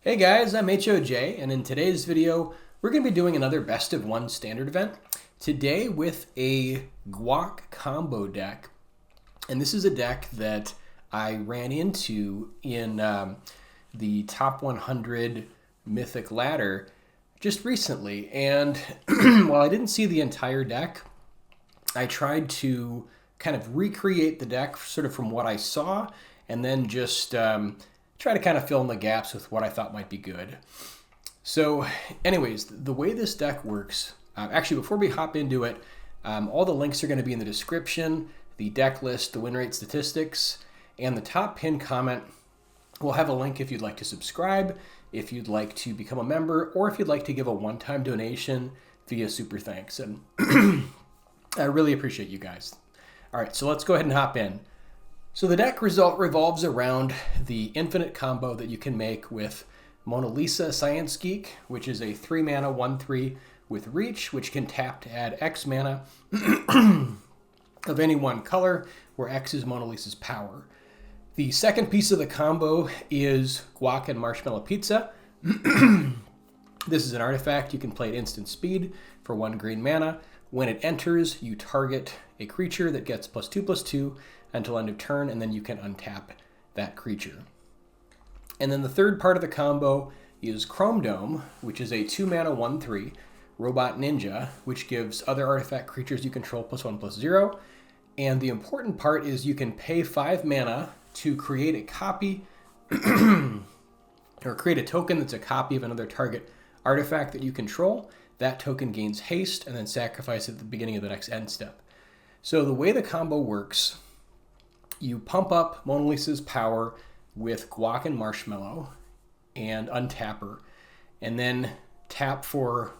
Hey guys, I'm Hoj, and in today's video, we're going to be doing another best of one standard event. Today with a Guac combo deck, and this is a deck that I ran into in the top 100 Mythic ladder just recently, and while I didn't see the entire deck, I tried to kind of recreate the deck sort of from what I saw, and then just try to kind of fill in the gaps with what I thought might be good. So anyways, the way this deck works, actually before we hop into it, all the links are going to be in the description, the deck list, the win rate statistics, and the top pinned comment will have a link if you'd like to subscribe, if you'd like to become a member, or if you'd like to give a one-time donation via Super Thanks. And I really appreciate you guys. All right, so let's go ahead and hop in. So the deck result revolves around the infinite combo that you can make with Mona Lisa Science Geek, which is a 3-mana 1/3 with reach, which can tap to add X mana of any one color, where X is Mona Lisa's power. The second piece of the combo is Guac and Marshmallow Pizza. This is an artifact. You can play at instant speed for 1 green mana. When it enters, you target a creature that gets +2/+2 until end of turn, and then you can untap that creature. And then the third part of the combo is Chrome Dome, which is a 2-mana 1/3 Robot Ninja, which gives other artifact creatures you control +1/+0. And the important part is you can pay 5 mana to create a copy or create a token that's a copy of another target artifact that you control. That token gains haste and then sacrifice at the beginning of the next end step. So the way the combo works, you pump up Mona Lisa's power with Guac and Marshmallow and untap her, and then tap for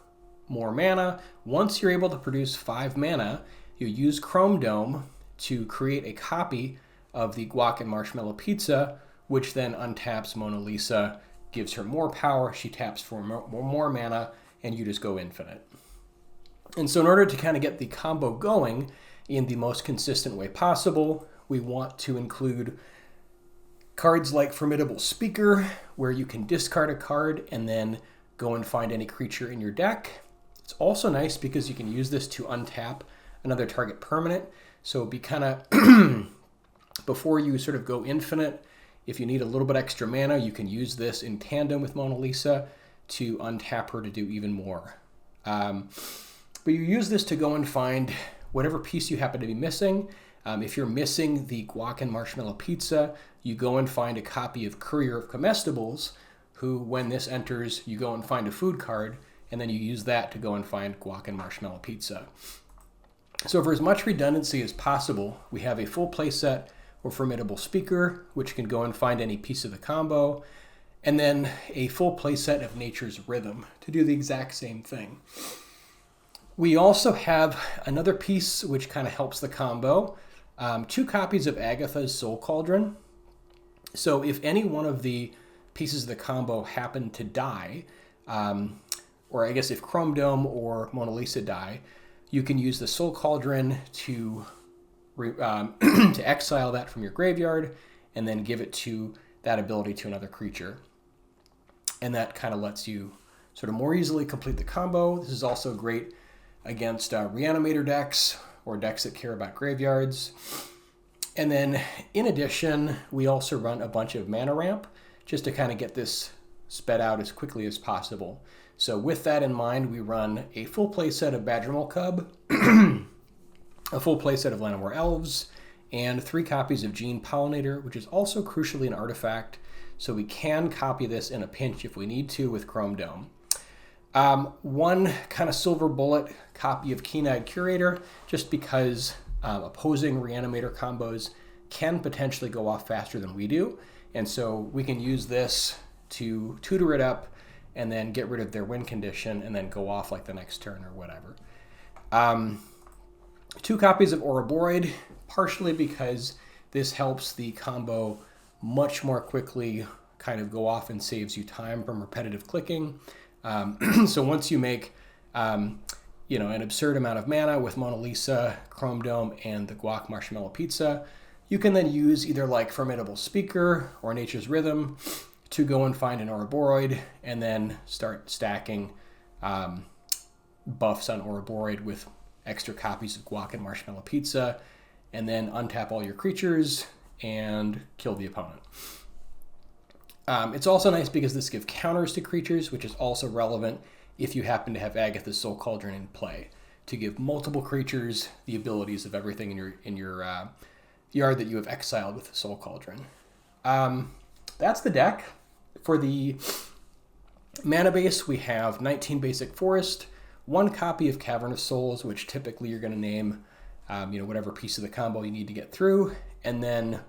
more mana. Once you're able to produce 5 mana, you use Chrome Dome to create a copy of the Guac and Marshmallow Pizza, which then untaps Mona Lisa, gives her more power, she taps for more mana, and you just go infinite. And so in order to kind of get the combo going in the most consistent way possible, we want to include cards like Formidable Speaker, where you can discard a card and then go and find any creature in your deck. It's also nice because you can use this to untap another target permanent. So it'd be kind of, before you sort of go infinite, if you need a little bit extra mana, you can use this in tandem with Mona Lisa to untap her to do even more. But you use this to go and find whatever piece you happen to be missing. If you're missing the Guac and Marshmallow Pizza, you go and find a copy of Courier of Comestibles, who, when this enters, you go and find a food card, and then you use that to go and find Guac and Marshmallow Pizza. So for as much redundancy as possible, we have a full playset or Formidable Speaker, which can go and find any piece of the combo, and then a full playset of Nature's Rhythm to do the exact same thing. We also have another piece which kind of helps the combo, 2 copies of Agatha's Soul Cauldron. So if any one of the pieces of the combo happen to die, or I guess if Chrome Dome or Mona Lisa die, you can use the Soul Cauldron to to exile that from your graveyard and then give it to that ability to another creature. And that kind of lets you sort of more easily complete the combo. This is also great against Reanimator decks or decks that care about graveyards. And then in addition, we also run a bunch of mana ramp just to kind of get this sped out as quickly as possible. So with that in mind, we run a full playset of Badgermole Cub, a full playset of Land Elves, and 3 copies of Gene Pollinator, which is also crucially an artifact, so we can copy this in a pinch if we need to with Chrome Dome. One kind of silver bullet copy of Keen-Eyed Curator, just because opposing Reanimator combos can potentially go off faster than we do, and so we can use this to tutor it up and then get rid of their win condition and then go off like the next turn or whatever. 2 copies of Ouroborid, partially because this helps the combo much more quickly kind of go off and saves you time from repetitive clicking. So once you make an absurd amount of mana with Mona Lisa, Chrome Dome, and the Guac Marshmallow Pizza, you can then use either like Formidable Speaker or Nature's Rhythm to go and find an Ouroboros and then start stacking buffs on Ouroboros with extra copies of Guac and Marshmallow Pizza, and then untap all your creatures and kill the opponent. It's also nice because this gives counters to creatures, which is also relevant if you happen to have Agatha's Soul Cauldron in play, to give multiple creatures the abilities of everything in your yard that you have exiled with the Soul Cauldron. That's the deck. For the mana base, we have 19 basic forest, 1 copy of Cavern of Souls, which typically you're going to name whatever piece of the combo you need to get through, and then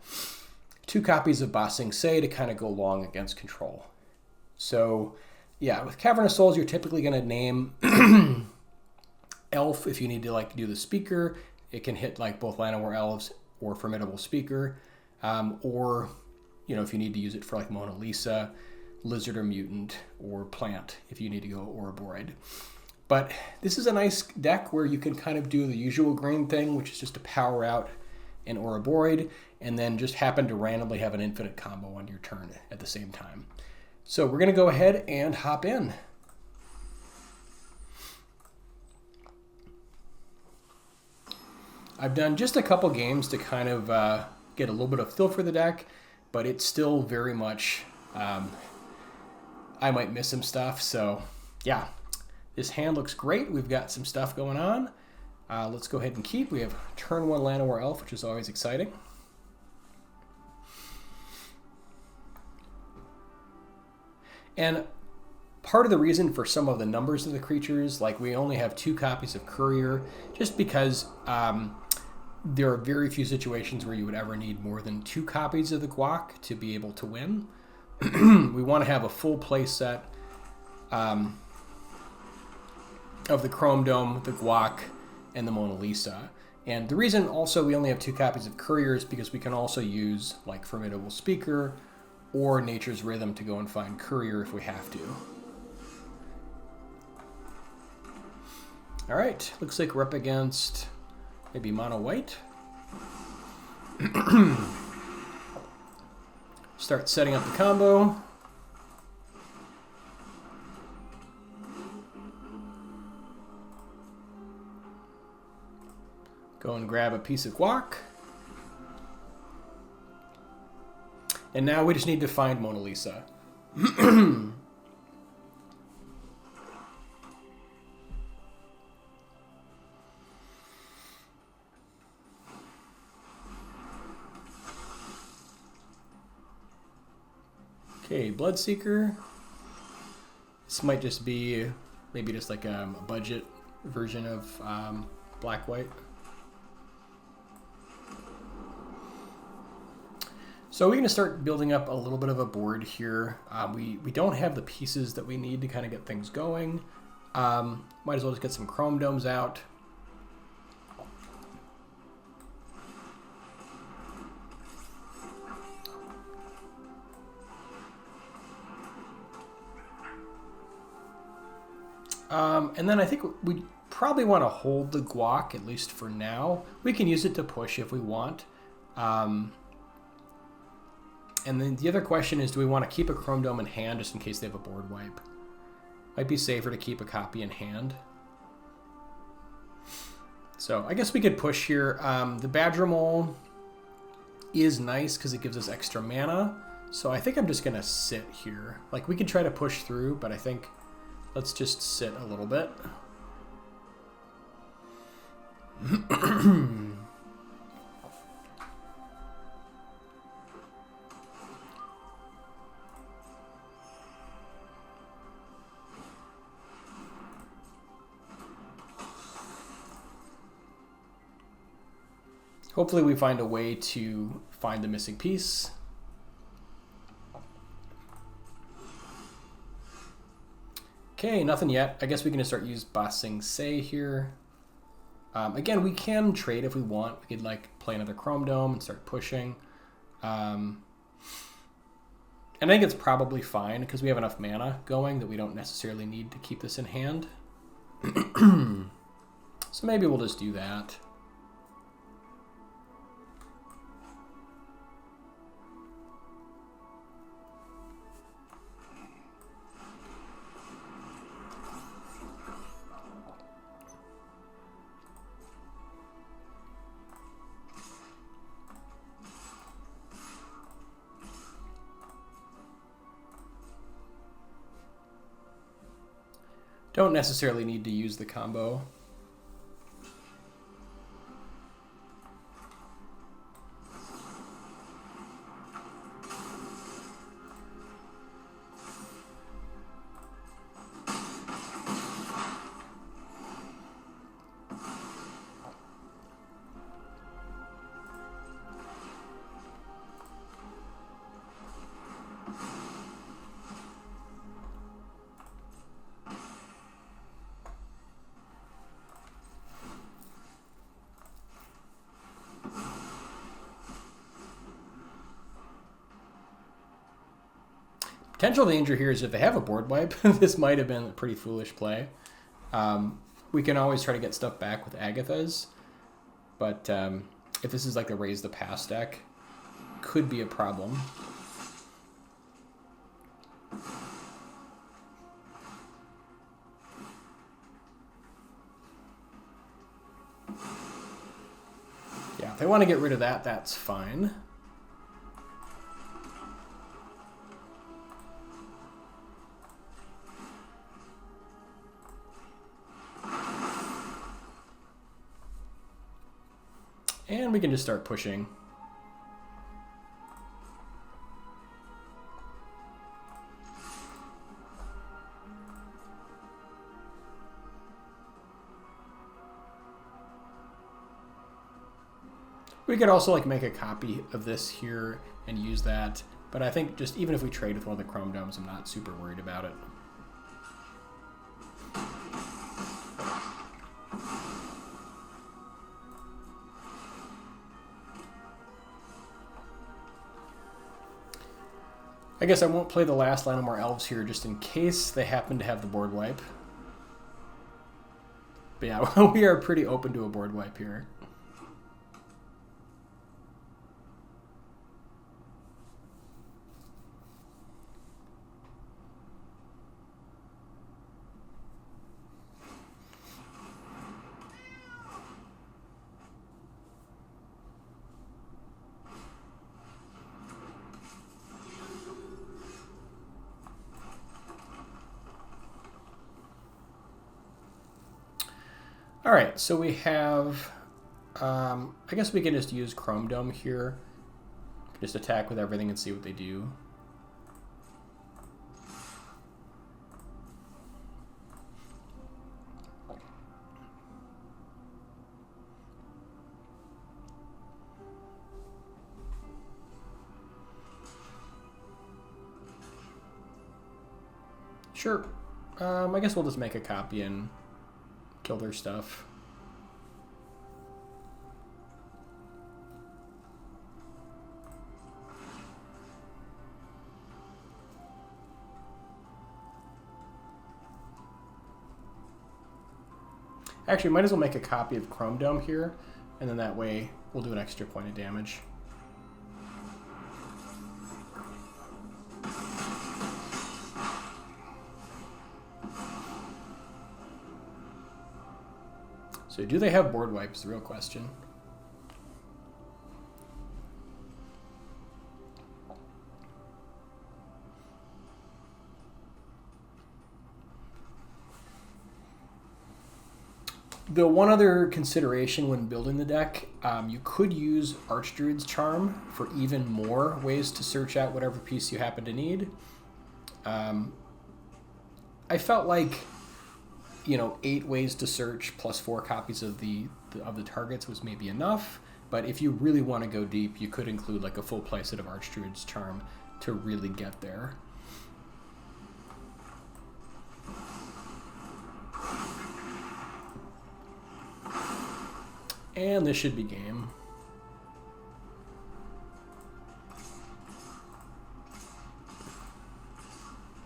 2 copies of Ba Sing Se to kind of go along against control. So yeah, with Cavern of Souls, you're typically going to name Elf if you need to like do the speaker. It can hit like both Llanowar Elves or Formidable Speaker, or if you need to use it for like Mona Lisa, Lizard or Mutant, or Plant if you need to go Ouroboros. But this is a nice deck where you can kind of do the usual green thing, which is just to power out an Ouroboros and then just happen to randomly have an infinite combo on your turn at the same time. So we're going to go ahead and hop in. I've done just a couple games to kind of get a little bit of feel for the deck, but it's still very much, I might miss some stuff. So yeah, this hand looks great. We've got some stuff going on. Let's go ahead and keep. We have turn 1 Llanowar Elf, which is always exciting. And part of the reason for some of the numbers of the creatures, like we only have 2 copies of Courier, just because there are very few situations where you would ever need more than 2 copies of the Guac to be able to win. We want to have a full play set of the Chrome Dome, the Guac, and the Mona Lisa. And the reason also we only have 2 copies of Courier is because we can also use like Formidable Speaker or Nature's Rhythm to go and find Courier if we have to. All right, looks like we're up against maybe mono white. Start setting up the combo. Go and grab a piece of Guac. And now we just need to find Mona Lisa. Okay, Bloodseeker. This might just be maybe just like a budget version of black-white. So we're going to start building up a little bit of a board here. We don't have the pieces that we need to kind of get things going. Might as well just get some Chrome Domes out. And then I think we probably want to hold the Guac, at least for now. We can use it to push if we want. And then the other question is, do we want to keep a Chrome Dome in hand just in case they have a board wipe? Might be safer to keep a copy in hand. So I guess we could push here. The Badgermole is nice because it gives us extra mana. So I think I'm just going to sit here. Like we could try to push through, but I think let's just sit a little bit. Hopefully we find a way to find the missing piece. Okay, nothing yet. I guess we can just start use Ba Sing Se here. Again, we can trade if we want. We could like play another Chrome Dome and start pushing. And I think it's probably fine because we have enough mana going that we don't necessarily need to keep this in hand. So maybe we'll just do that. Don't necessarily need to use the combo. Potential danger here is if they have a board wipe, this might have been a pretty foolish play. We can always try to get stuff back with Agathas, but if this is like the Raise the Pass deck, could be a problem. Yeah, if they want to get rid of that, that's fine. And we can just start pushing. We could also like make a copy of this here and use that, but I think just even if we trade with one of the Chrome Domes, I'm not super worried about it. I guess I won't play the last line of more elves here just in case they happen to have the board wipe. But yeah, we are pretty open to a board wipe here. All right, so we have, I guess we can just use Chrome Dome here. Just attack with everything and see what they do. Sure. I guess we'll just make a copy and kill their stuff. Actually, might as well make a copy of Chrome Dome here, and then that way we'll do an extra point of damage. So do they have board wipes? The real question. The one other consideration when building the deck, you could use Archdruid's Charm for even more ways to search out whatever piece you happen to need. I felt like, 8 ways to search plus 4 copies of the targets was maybe enough. But if you really want to go deep, you could include like a full playset of Archdruid's Charm to really get there. And this should be game.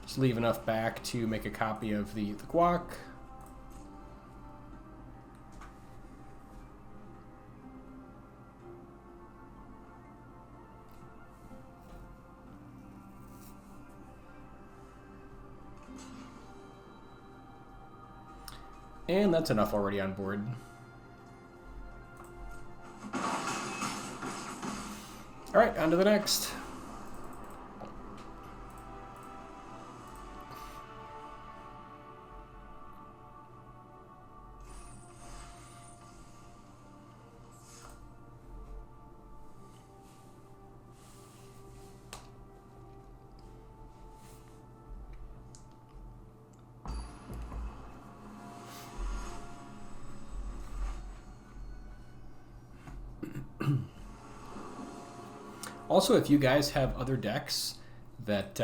Just leave enough back to make a copy of the Guac. And that's enough already on board. All right, on to the next. Also, if you guys have other decks that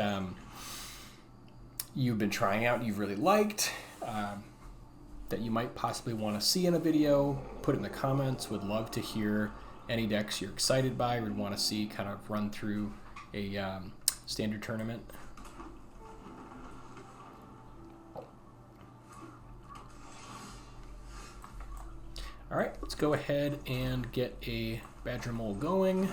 you've been trying out, you've really liked, that you might possibly want to see in a video, put it in the comments. Would love to hear any decks you're excited by or would want to see kind of run through a standard tournament. All right, let's go ahead and get a Badgermole going.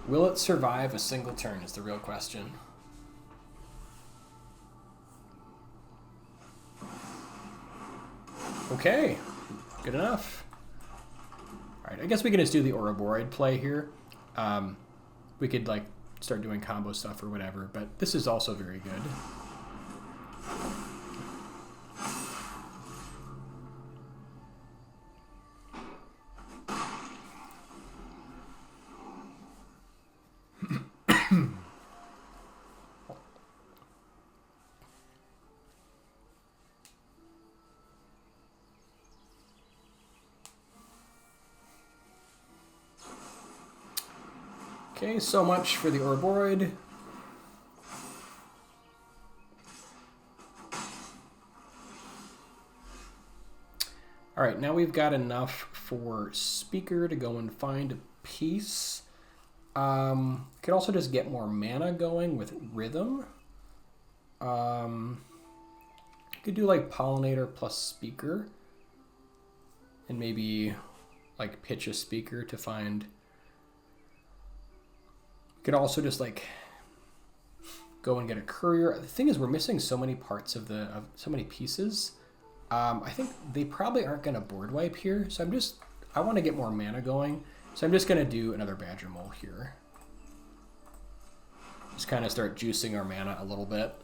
Will it survive a single turn is the real question. Okay, good enough. All right, I guess we can just do the Ouroboros play here. We could like start doing combo stuff or whatever, but this is also very good. Okay, so much for the Ouroboros. All right, now we've got enough for Speaker to go and find a piece. Could also just get more mana going with Rhythm. Could do like Pollinator plus Speaker. And maybe like pitch a Speaker to find... Could also just like go and get a Courier. The thing is, we're missing so many parts of so many pieces. I think they probably aren't going to board wipe here, so I want to get more mana going, so I'm just going to do another Badgermole here. Just kind of start juicing our mana a little bit.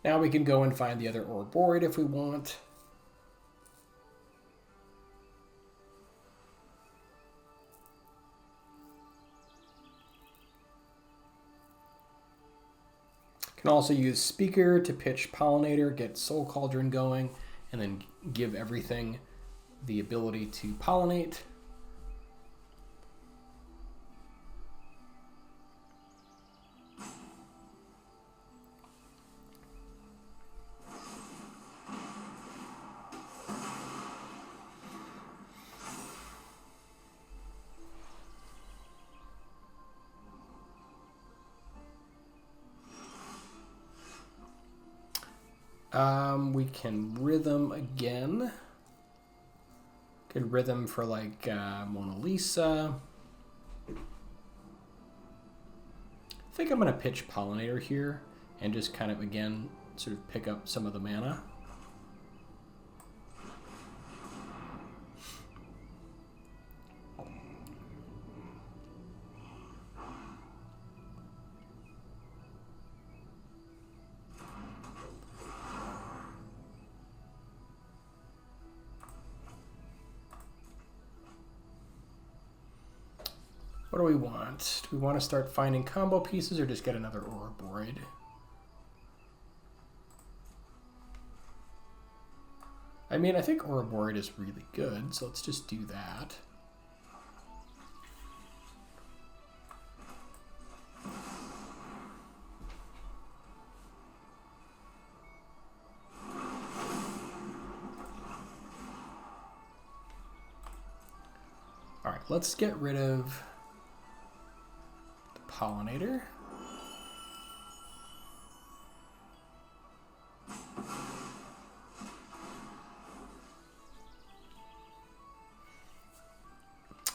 Now we can go and find the other Ouroboros if we want. Can also use Speaker to pitch Pollinator, get Soul Cauldron going, and then give everything the ability to pollinate. We can Rhythm again. Could Rhythm for like Mona Lisa. I think I'm going to pitch Pollinator here and just kind of again sort of pick up some of the mana. What do we want? Do we want to start finding combo pieces or just get another Ouroboros? I mean, I think Ouroboros is really good, so let's just do that. All right, let's get rid of Pollinator.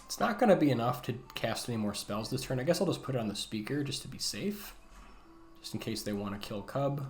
It's not going to be enough to cast any more spells this turn. I guess I'll just put it on the Speaker just to be safe, just in case they want to kill Cub.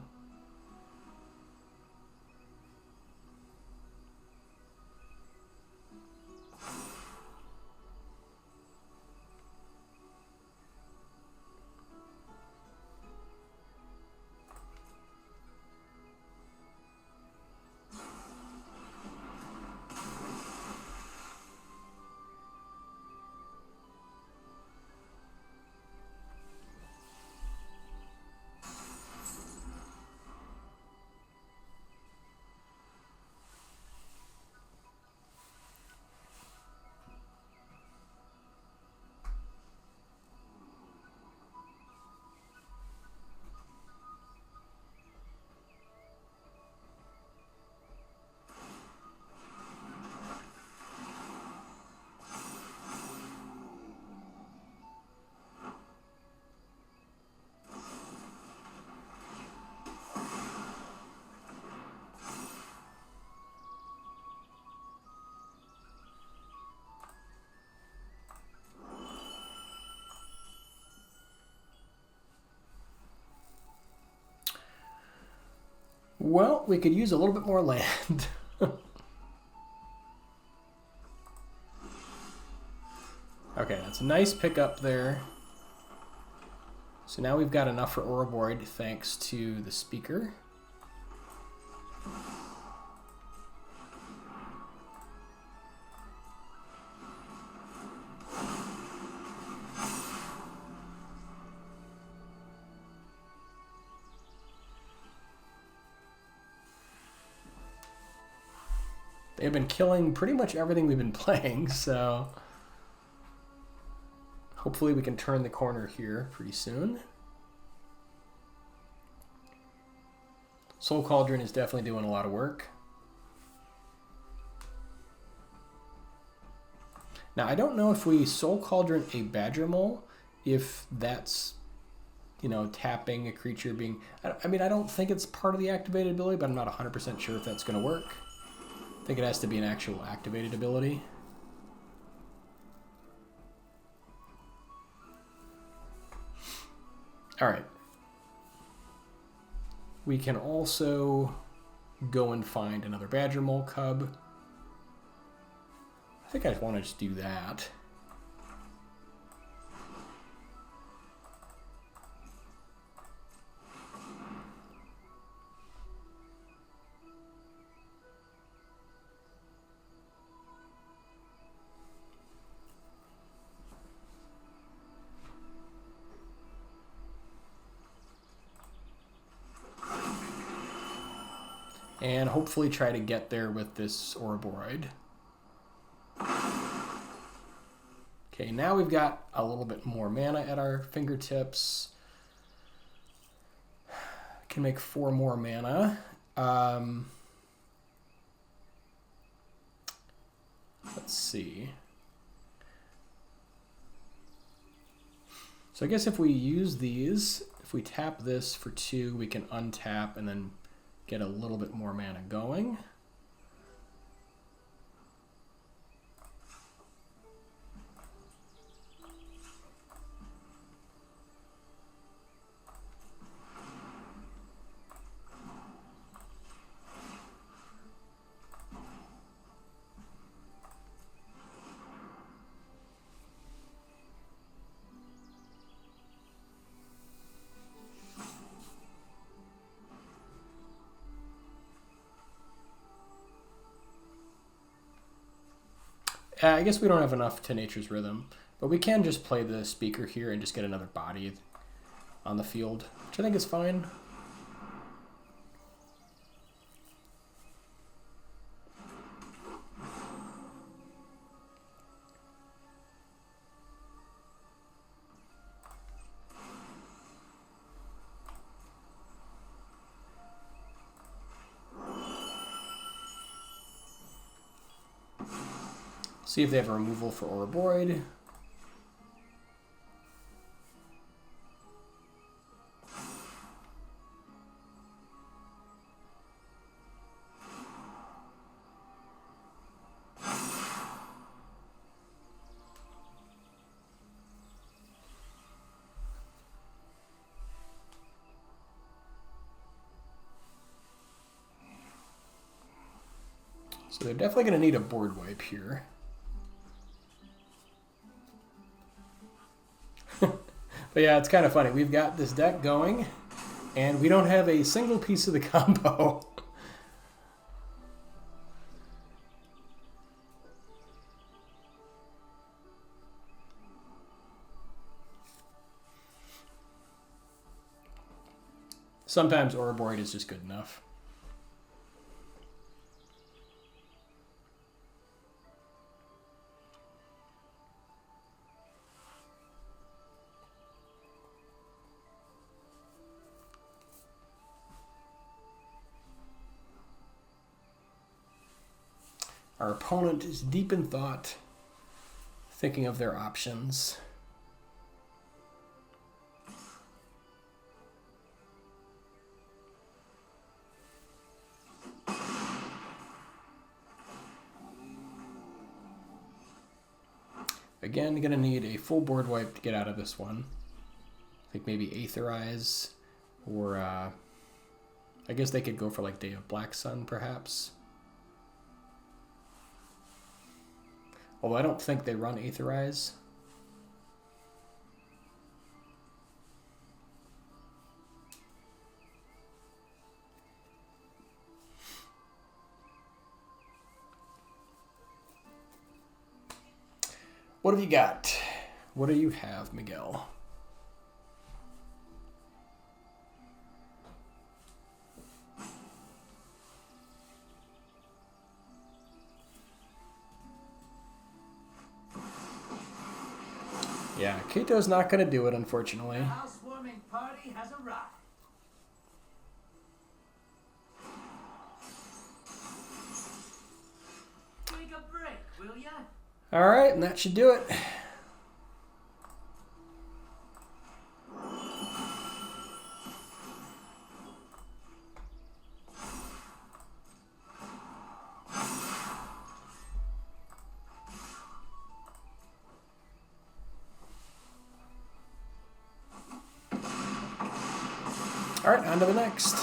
Well, we could use a little bit more land. Okay, that's a nice pickup there. So now we've got enough for Ouroboros thanks to the speaker. They've been killing pretty much everything we've been playing, so hopefully we can turn the corner here pretty soon. Soul Cauldron is definitely doing a lot of work. Now, I don't know if we Soul Cauldron a Badgermole, if that's, you know, tapping a creature being... I mean, I don't think it's part of the activated ability, but I'm not 100% sure if that's going to work. I think it has to be an actual activated ability. All right. We can also go and find another Badgermole Cub. I think I want to just do that. And hopefully try to get there with this Ouroboros. Okay, now we've got a little bit more mana at our fingertips. Can make 4 more mana. Let's see. So I guess if we use these, if we tap this for 2, we can untap and then get a little bit more mana going. I guess we don't have enough to Nature's Rhythm, but we can just play the speaker here and just get another body on the field, which I think is fine. See if they have a removal for Ouroboros. So they're definitely going to need a board wipe here. But yeah, it's kind of funny. We've got this deck going, and we don't have a single piece of the combo. Sometimes Ouroboros is just good enough. Our opponent is deep in thought, thinking of their options. Again, gonna need a full board wipe to get out of this one. I think maybe Aetherize or I guess they could go for like Day of Black Sun, perhaps. Although I don't think they run Aetherize. What have you got? What do you have, Miguel? Yeah, Kato's not going to do it, unfortunately. The housewarming party has arrived. Take a break, will ya? All right, and that should do it. All right, on to the next.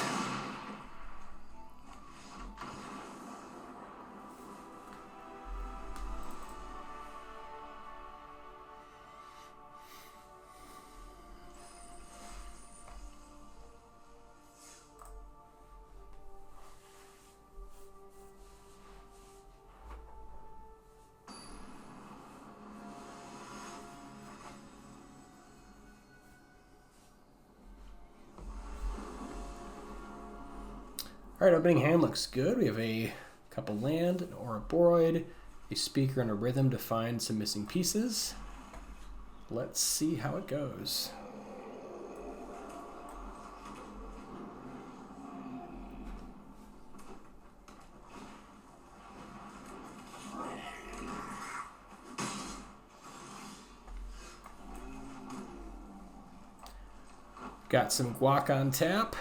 All right, opening hand looks good. We have a couple land, an Ouroboros, a speaker, and a rhythm to find some missing pieces. Let's see how it goes. Got some Guac on tap.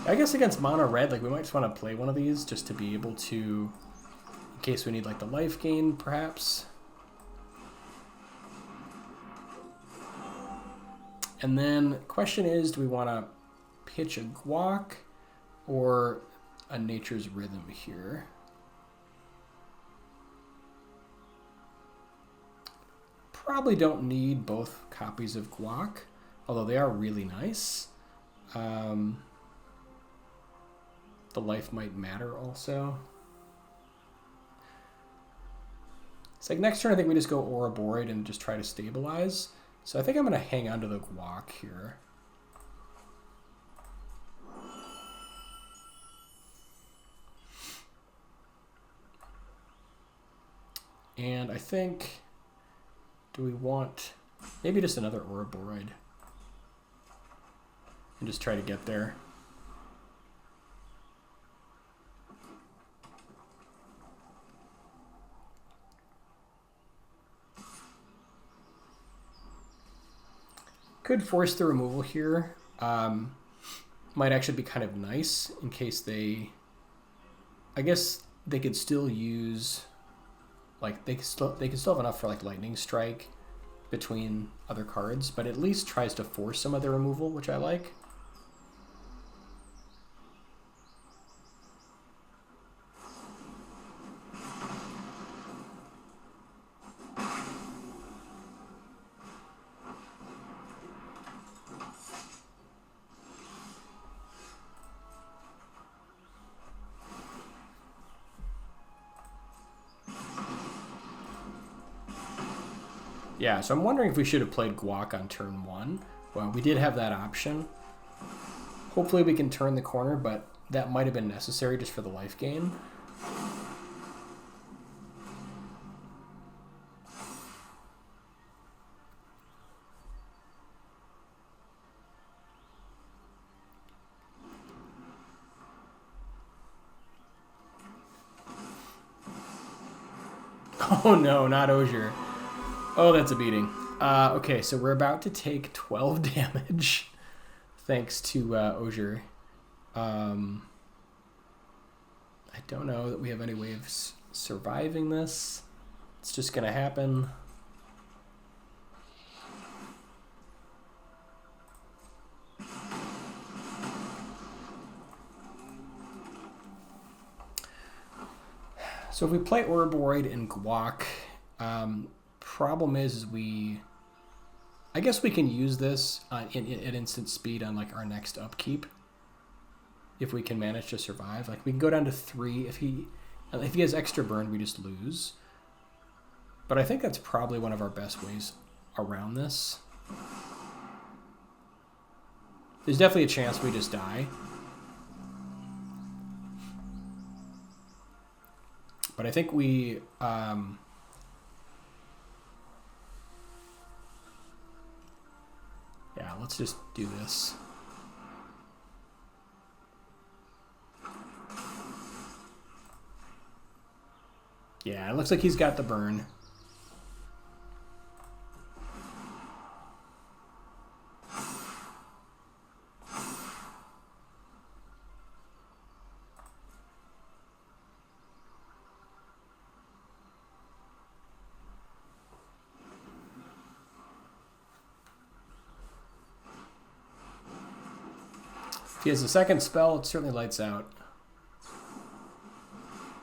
I guess against mono red, like we might just want to play one of these just to be able to, in case we need like the Lifegain, perhaps. And then question is, do we want to pitch a Guac or a Nature's Rhythm here? Probably don't need both copies of Guac, although they are really nice. The life might matter also. It's like next turn I think we just go Ouroboros and just try to stabilize. So I think I'm going to hang on to the Guac here. And I think, do we want maybe just another Ouroboros and just try to get there? Could force the removal here. Might actually be kind of nice in case they, I guess they could still use, like they could still have enough for like Lightning Strike between other cards, but at least tries to force some of the removal, which I like. Yeah, so I'm wondering if we should have played Guac on turn 1. Well, we did have that option. Hopefully we can turn the corner, but that might have been necessary just for the life gain. Oh no, not Ojer. Oh, that's a beating. Okay, so we're about to take 12 damage thanks to Ojer. I don't know that we have any way of surviving this. It's just going to happen. So if we play Orboid and Guac, problem is I guess we can use this at instant speed on like our next upkeep. If we can manage to survive, like we can go down to 3. If he has extra burn, we just lose. But I think that's probably one of our best ways around this. There's definitely a chance we just die. But I think we yeah, let's just do this. Yeah, it looks like he's got the burn. If he has a second spell, it certainly lights out.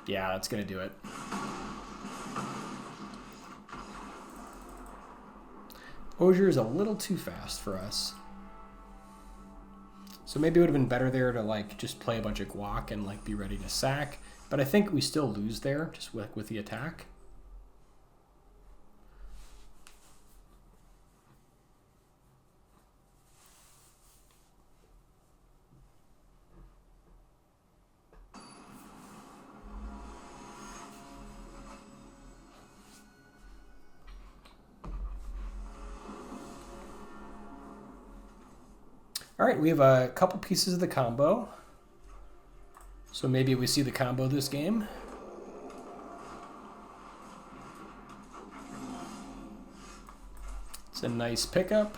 Yeah, that's going to do it. Ojer is a little too fast for us. So maybe it would have been better there to like just play a bunch of Guac and like be ready to sack. But I think we still lose there just with the attack. All right, we have a couple pieces of the combo. So maybe we see the combo this game. It's a nice pickup.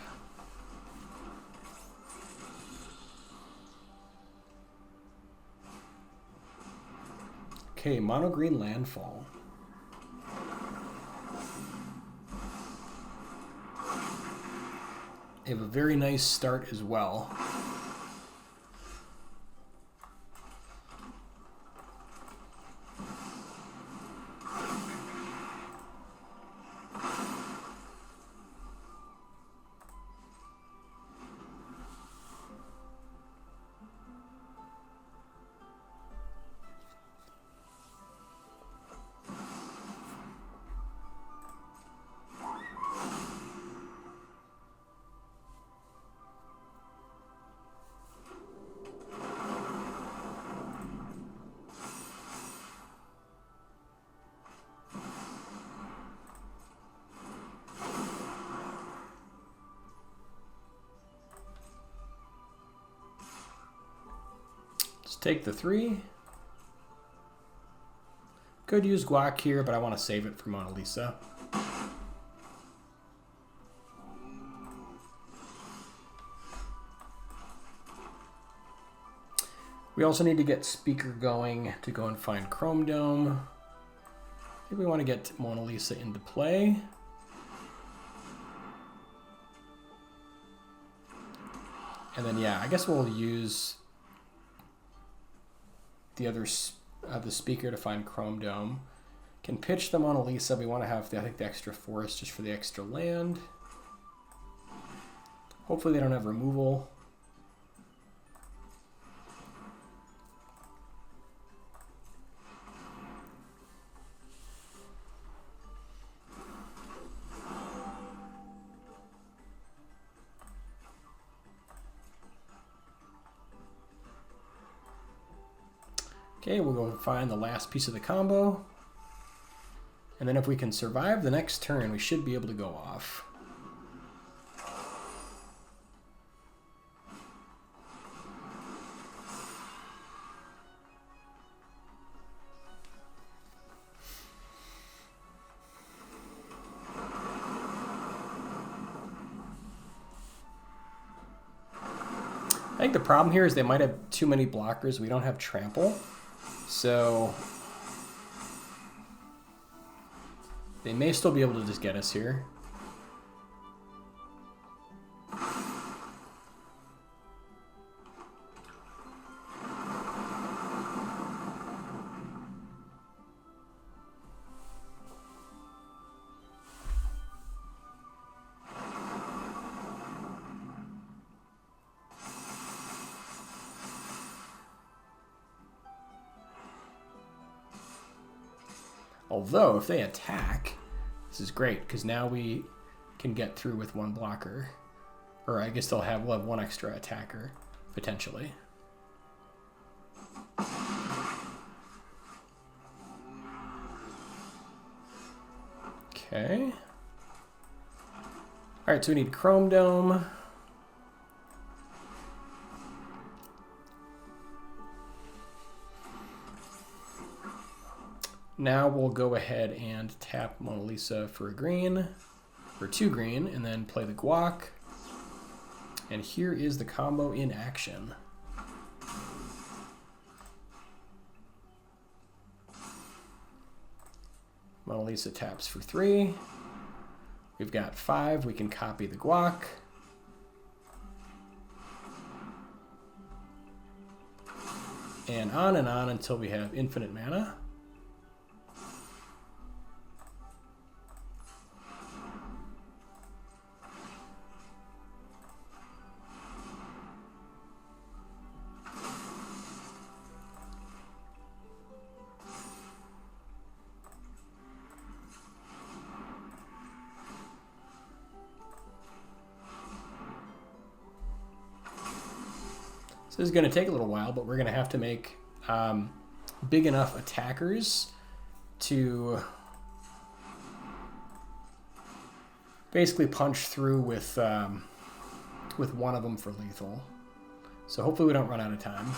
Okay, monogreen Landfall. They have a very nice start as well. Take the 3. Could use Guac here, but I want to save it for Mona Lisa. We also need to get Speaker going to go and find Chrome Dome. I think we want to get Mona Lisa into play. And then, yeah, I guess we'll use the other the Speaker to find Chrome Dome. Can pitch the Mona Lisa. We want to have I think the extra forest just for the extra land. Hopefully they don't have removal. Okay, we'll go find the last piece of the combo. And then if we can survive the next turn, we should be able to go off. think the problem here is they might have too many blockers. We don't have trample. So they may still be able to just get us here. Although, if they attack, this is great, because now we can get through with one blocker. Or I guess we'll have one extra attacker, potentially. Okay. Alright, so we need Chrome Dome. Now we'll go ahead and tap Mona Lisa for a green, for 2 green, and then play the Guac. And here is the combo in action. Mona Lisa taps for 3. We've got 5. We can copy the Guac. And on until we have infinite mana. So this is going to take a little while, but we're going to have to make big enough attackers to basically punch through with one of them for lethal. So hopefully we don't run out of time.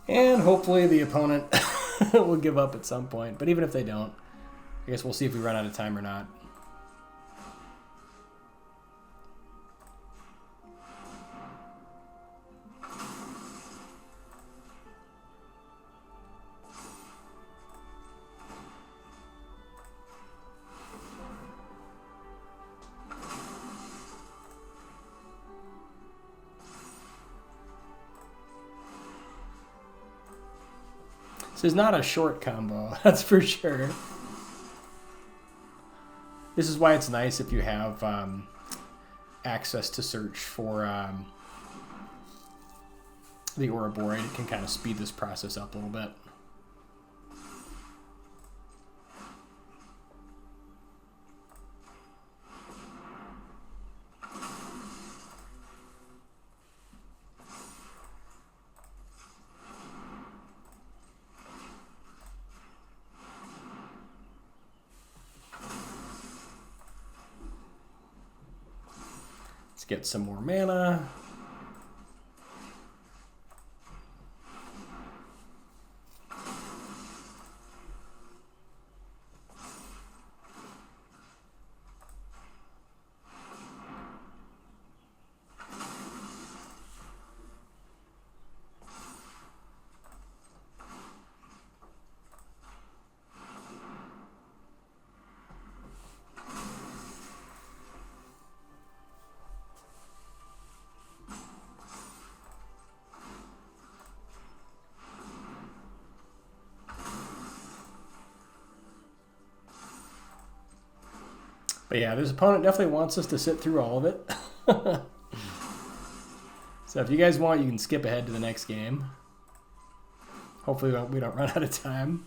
And hopefully the opponent will give up at some point. But even if they don't, I guess we'll see if we run out of time or not. This is not a short combo, that's for sure. This is why it's nice if you have access to search for the Ouroboros. It can kind of speed this process up a little bit. Let's get some more mana. But yeah, this opponent definitely wants us to sit through all of it. So if you guys want, you can skip ahead to the next game. Hopefully we don't run out of time.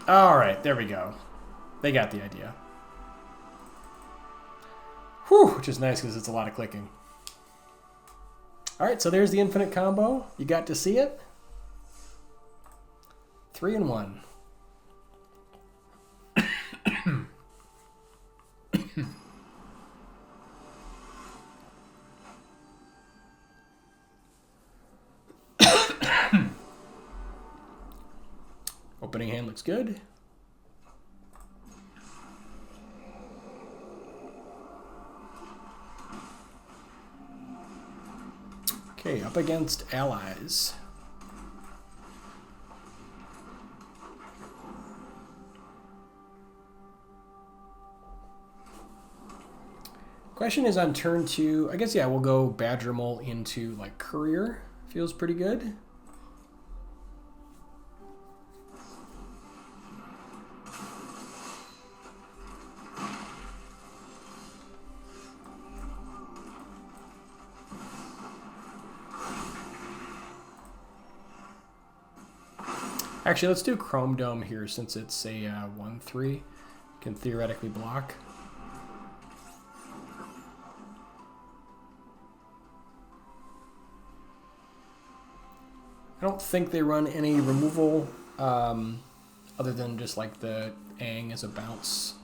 All right, there we go. They got the idea. Whew, which is nice because it's a lot of clicking. All right, so there's the infinite combo. You got to see it. 3-1. Opening hand looks good. Okay, up against allies. Question is on turn 2. I guess, yeah, we'll go Badgermole into, like, Courier. Feels pretty good. Actually, let's do Chrome Dome here since it's a 1/3. Can theoretically block. I don't think they run any removal other than just like the Aang as a bounce.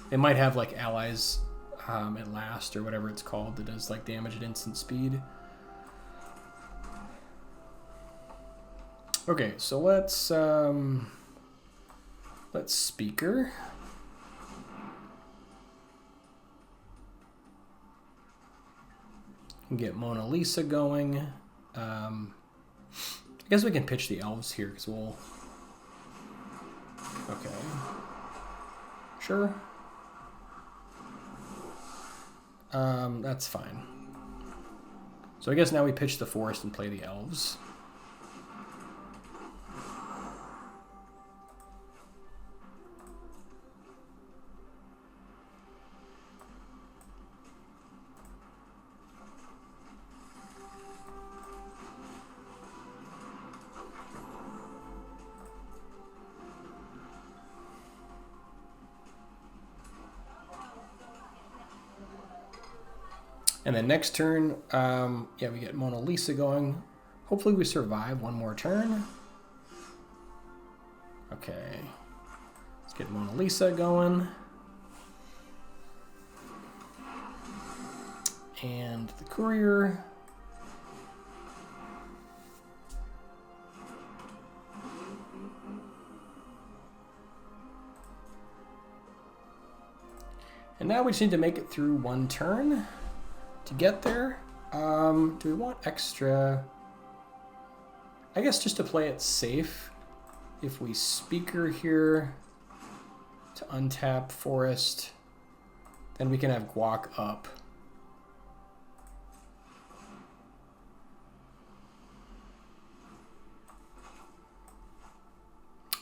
They might have like allies at last or whatever it's called that does like damage at instant speed. Okay, so let's speaker. Get Mona Lisa going. I guess we can pitch the elves here because we'll. Okay. Sure. That's fine. So I guess now we pitch the forest and play the elves. And then next turn, yeah, we get Mona Lisa going. Hopefully we survive one more turn. Okay. Let's get Mona Lisa going. And the Courier. And now we just need to make it through one turn. To get there, do we want extra? I guess just to play it safe, if we speaker here to untap forest, then we can have Guac up.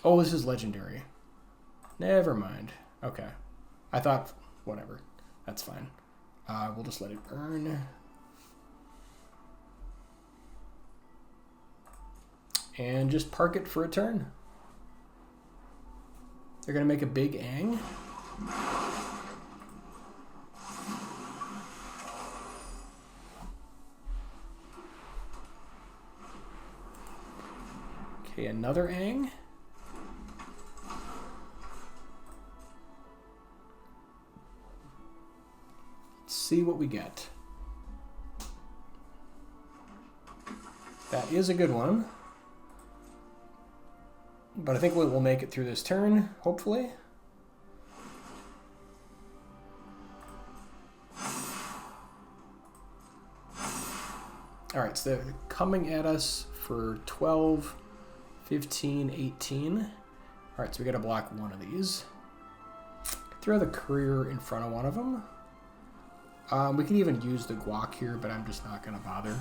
Oh, this is legendary. Never mind. Okay. I thought, whatever. That's fine. We'll just let it burn. And just park it for a turn. They're going to make a big Aang. Okay, another Aang. See what we get. That is a good one. But I think we'll make it through this turn, hopefully. Alright, so they're coming at us for 12, 15, 18. Alright, so we gotta block one of these. throw the Courier in front of one of them. We can even use the Guac here, but I'm just not going to bother.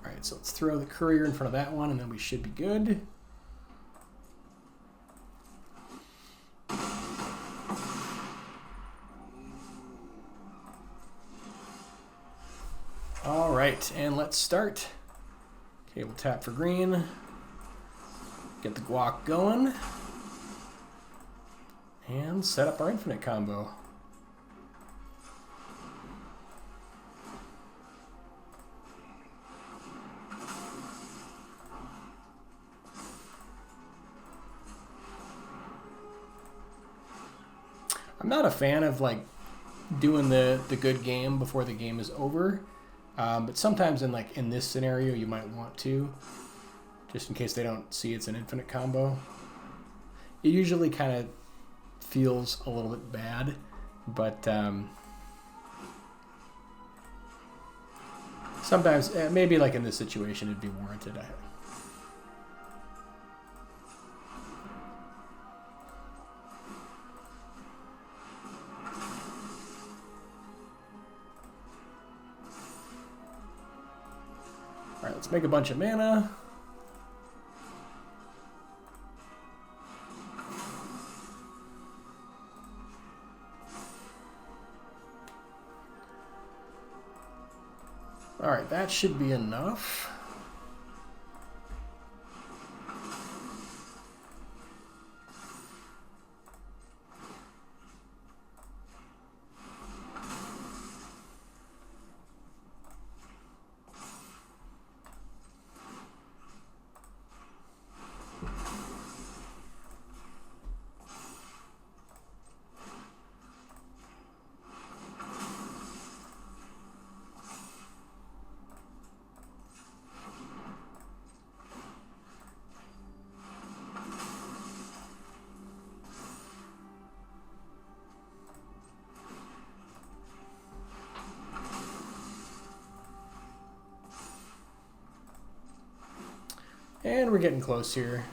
Alright, so let's throw the Courier in front of that one, and then we should be good. Alright, and let's start. Okay, we'll tap for green. Get the Guac going. And set up our infinite combo. I'm not a fan of like doing the good game before the game is over, but sometimes in this scenario you might want to, just in case they don't see it's an infinite combo. It usually kind of feels a little bit bad, but sometimes maybe like in this situation it'd be warranted. Alright, let's make a bunch of mana. Alright, that should be enough. And we're getting close here.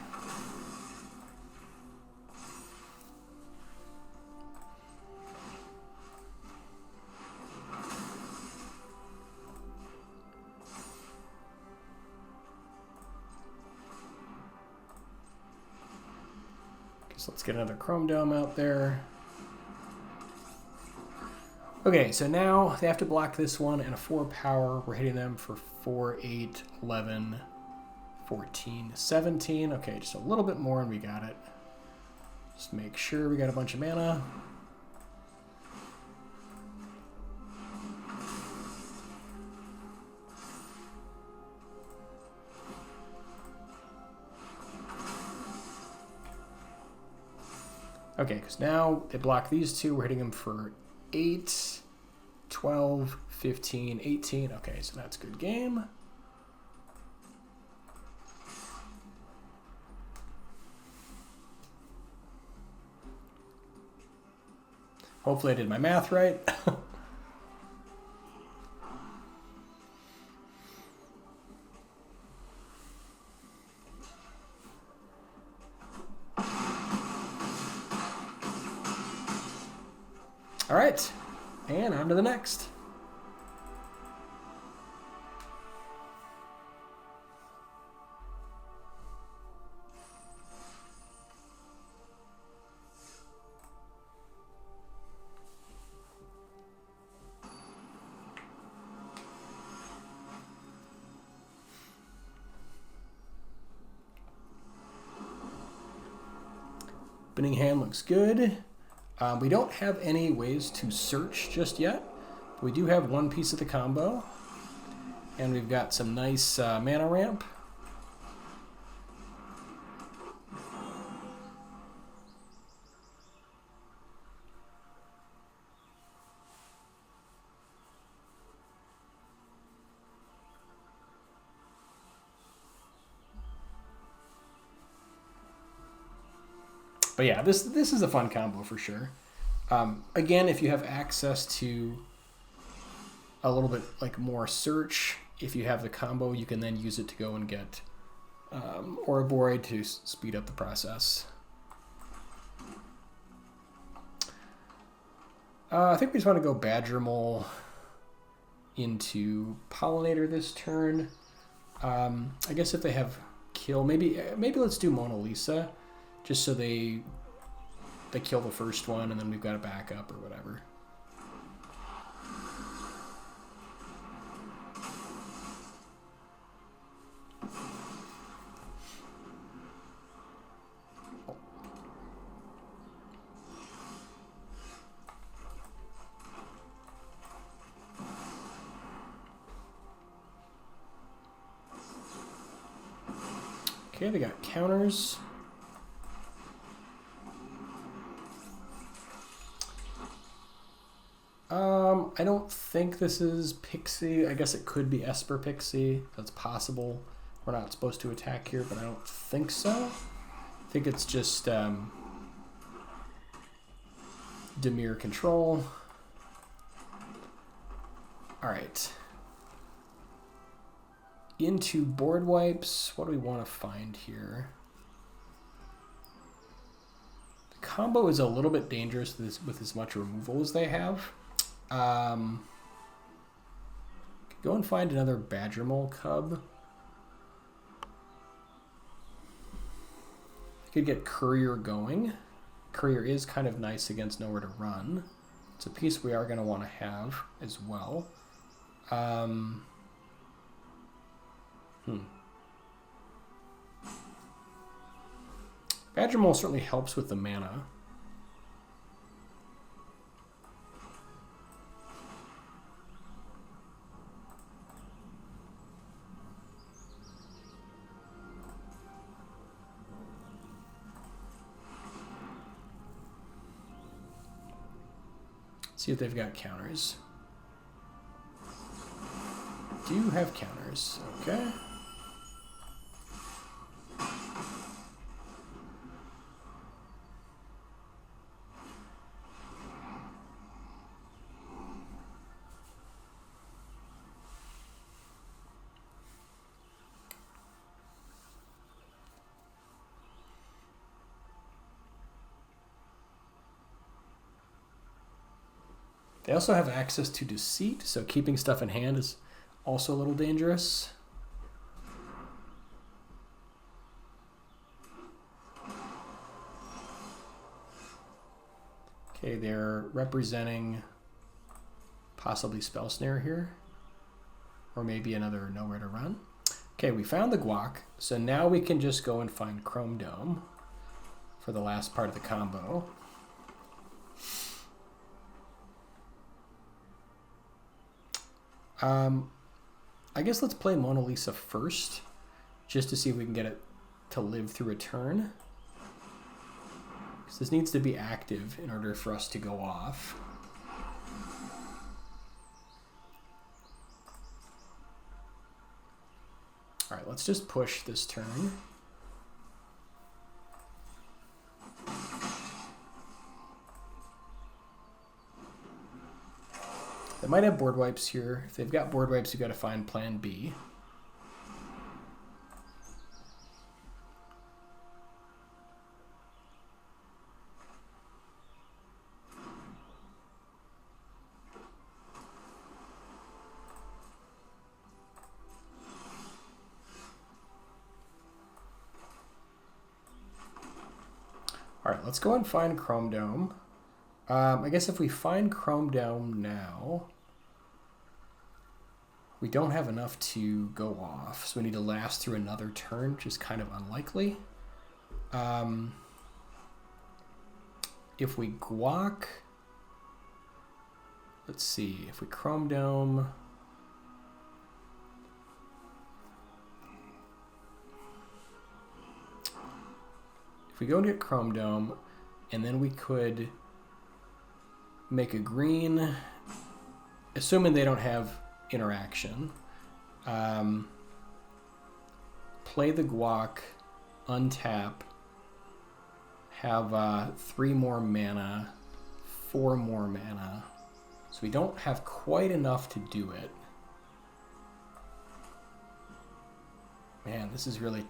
So let's get another Chrome Dome out there. Okay, so now they have to block this one and a 4 power. We're hitting them for 4, 8, 11, 14, 17. Okay, just a little bit more and we got it. Just make sure we got a bunch of mana. Okay, because now they block these two. We're hitting them for 8, 12, 15, 18. Okay, so that's a good game. Hopefully I did my math right. All right, and on to the next. Opening hand looks good. We don't have any ways to search just yet. We do have one piece of the combo, and we've got some nice mana ramp. But yeah, this is a fun combo for sure. Again, if you have access to a little bit like more search, if you have the combo, you can then use it to go and get or a Void to speed up the process. I think we just want to go Badgermole into Pollinator this turn. I guess if they have kill, maybe let's do Mona Lisa, just so they kill the first one and then we've got a backup or whatever. Okay, they got counters. I don't think this is Pixie. I guess it could be Esper Pixie. That's possible. We're not supposed to attack here, but I don't think so. I think it's just Dimir control. All right. Into board wipes. What do we want to find here? The combo is a little bit dangerous with as much removal as they have. Go and find another Badgermole Cub. Could get Courier going. Courier is kind of nice against nowhere to run. It's a piece we are going to want to have as well. Badgermole certainly helps with the mana. See if they've got counters. Do have counters, okay. They also have access to Deceit, so keeping stuff in hand is also a little dangerous. Okay, they're representing possibly Spell Snare here, or maybe another Nowhere to Run. Okay, we found the Guac, so now we can just go and find Chrome Dome for the last part of the combo. I guess let's play Mona Lisa first, just to see if we can get it to live through a turn. Because this needs to be active in order for us to go off. Alright, let's just push this turn. They might have board wipes here. If they've got board wipes, you've got to find plan B. All right, let's go and find Chrome Dome. I guess if we find Chrome Dome now, we don't have enough to go off, so we need to last through another turn, which is kind of unlikely. If we Guac, let's see, if we Chrome Dome, if we go and get Chrome Dome, and then we could make a green, assuming they don't have interaction. Play the Guac, untap, have 3 more mana, 4 more mana. So we don't have quite enough to do it. Man, this is really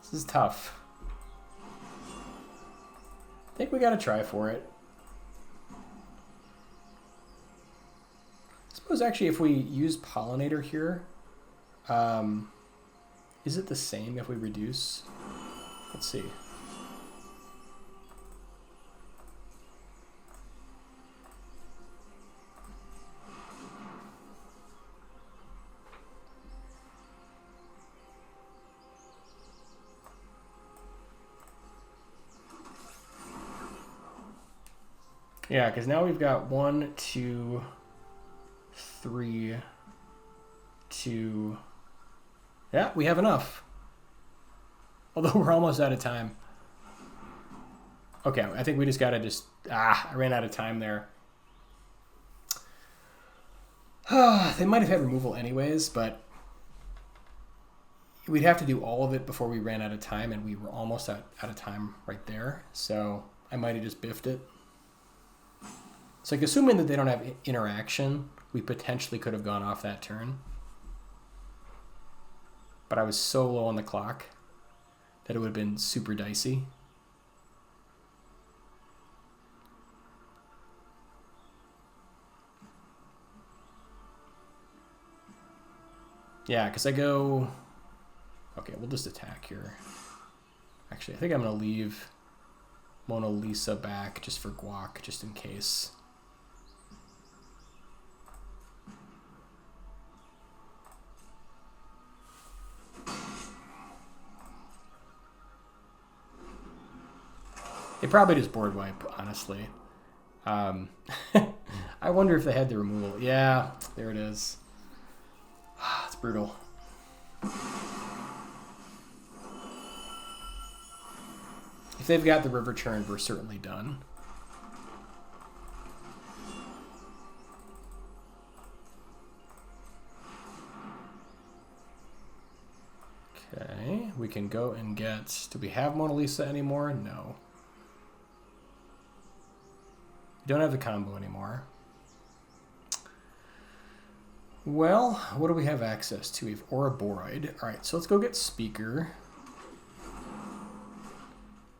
This is tough. I think we gotta try for it. I suppose actually if we use Pollinator here, is it the same if we reduce? Let's see. Yeah, because now we've got 1, 2, 3, 2. Yeah, we have enough. Although we're almost out of time. Okay, I think we just gotta I ran out of time there. They might have had removal anyways, but we'd have to do all of it before we ran out of time, and we were almost out of time right there. So I might have just biffed it. It's like, assuming that they don't have interaction, we potentially could have gone off that turn. But I was so low on the clock that it would have been super dicey. Yeah, because I go... Okay, we'll just attack here. Actually, I think I'm going to leave Mona Lisa back just for Guac, just in case. They probably just board wipe, honestly. I wonder if they had the removal. Yeah, there it is. It's brutal. If they've got the river churn, we're certainly done. Okay, we can go and get... Do we have Mona Lisa anymore? No. We don't have the combo anymore. Well, what do we have access to? We have Ouroborid. Alright, so let's go get Speaker.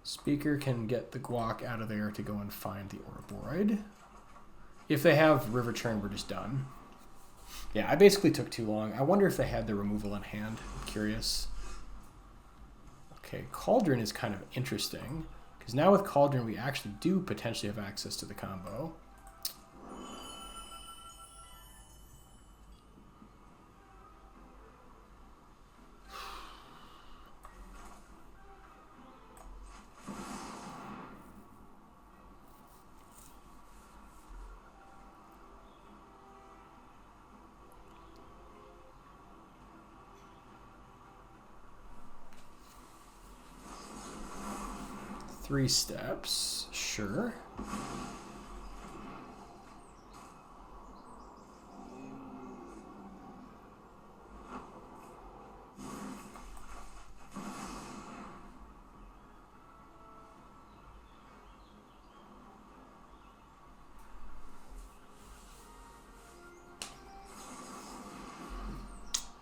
Speaker can get the Guac out of there to go and find the Ouroborid. If they have River Churn, we're just done. Yeah, I basically took too long. I wonder if they had the removal in hand. I'm curious. Okay, Cauldron is kind of interesting. Because now with Cauldron, we actually do potentially have access to the combo. Three steps, sure.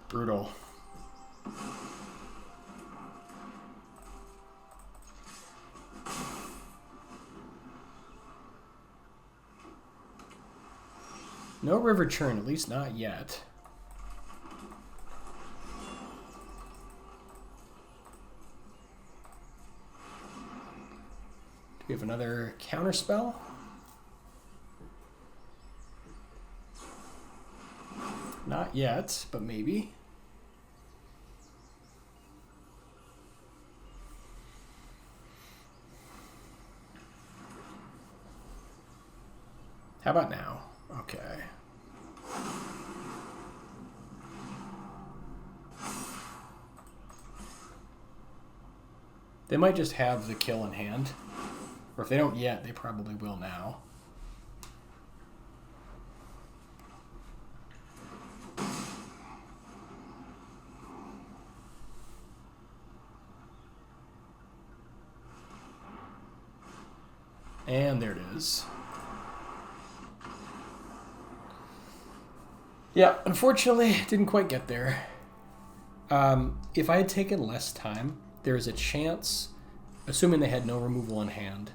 Brutal. No river churn, at least not yet. Do we have another counter spell? Not yet, but maybe. How about now? Okay. They might just have the kill in hand. Or if they don't yet, they probably will now. And there it is. Yeah, unfortunately, didn't quite get there. If I had taken less time, there's a chance, assuming they had no removal in hand,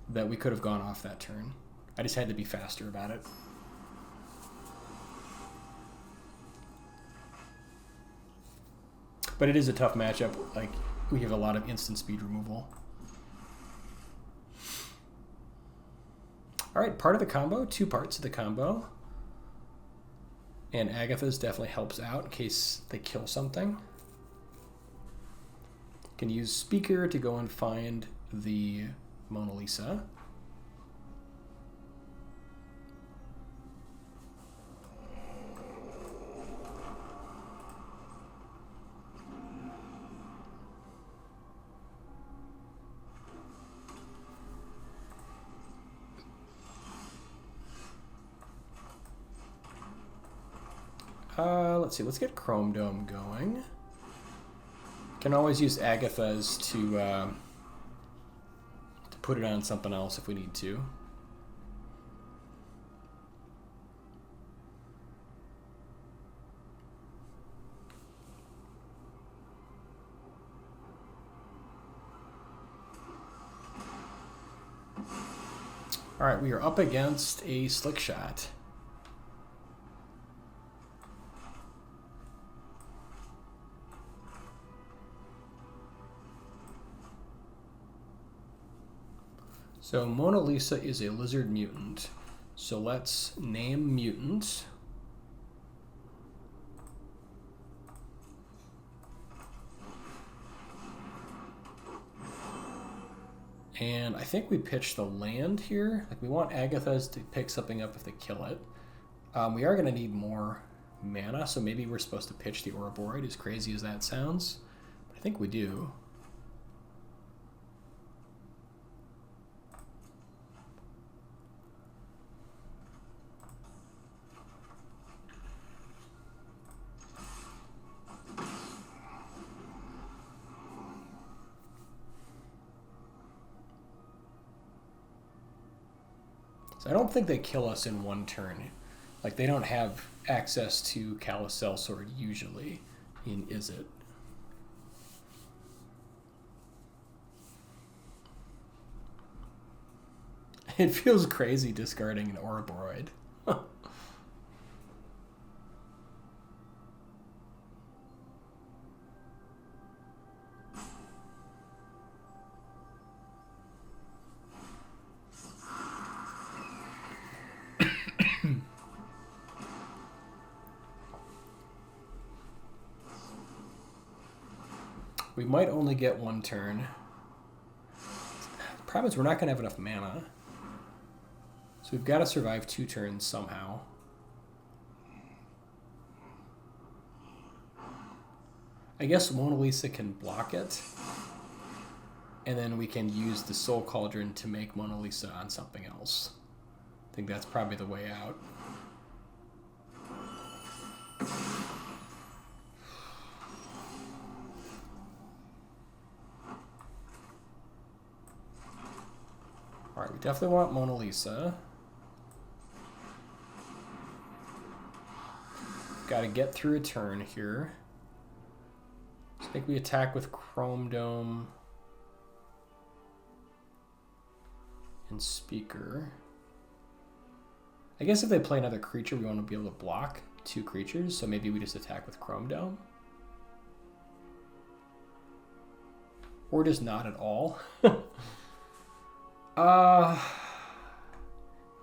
that we could have gone off that turn. I just had to be faster about it. But it is a tough matchup. Like, we have a lot of instant speed removal. All right, part of the combo, 2 parts of the combo. And Agatha's definitely helps out in case they kill something. Can use Speaker to go and find the Mona Lisa. Let's see, let's get Chrome Dome going. Can always use Agatha's to put it on something else if we need to. All right, we are up against a Slick Shot. So Mona Lisa is a lizard mutant. So let's name mutant. And I think we pitch the land here. Like, we want Agatha's to pick something up if they kill it. We are going to need more mana, so maybe we're supposed to pitch the Ouroboros, as crazy as that sounds. But I think we do. So I don't think they kill us in one turn. Like, they don't have access to Callous Sellsword usually in Izzet. It feels crazy discarding an Ouroboros. We might only get one turn. The problem is we're not going to have enough mana. So we've got to survive 2 turns somehow. I guess Mona Lisa can block it. And then we can use the Soul Cauldron to make Mona Lisa on something else. I think that's probably the way out. Alright, we definitely want Mona Lisa. Got to get through a turn here. I think we attack with Chrome Dome and Speaker. I guess if they play another creature, we want to be able to block 2 creatures, so maybe we just attack with Chrome Dome. Or just not at all.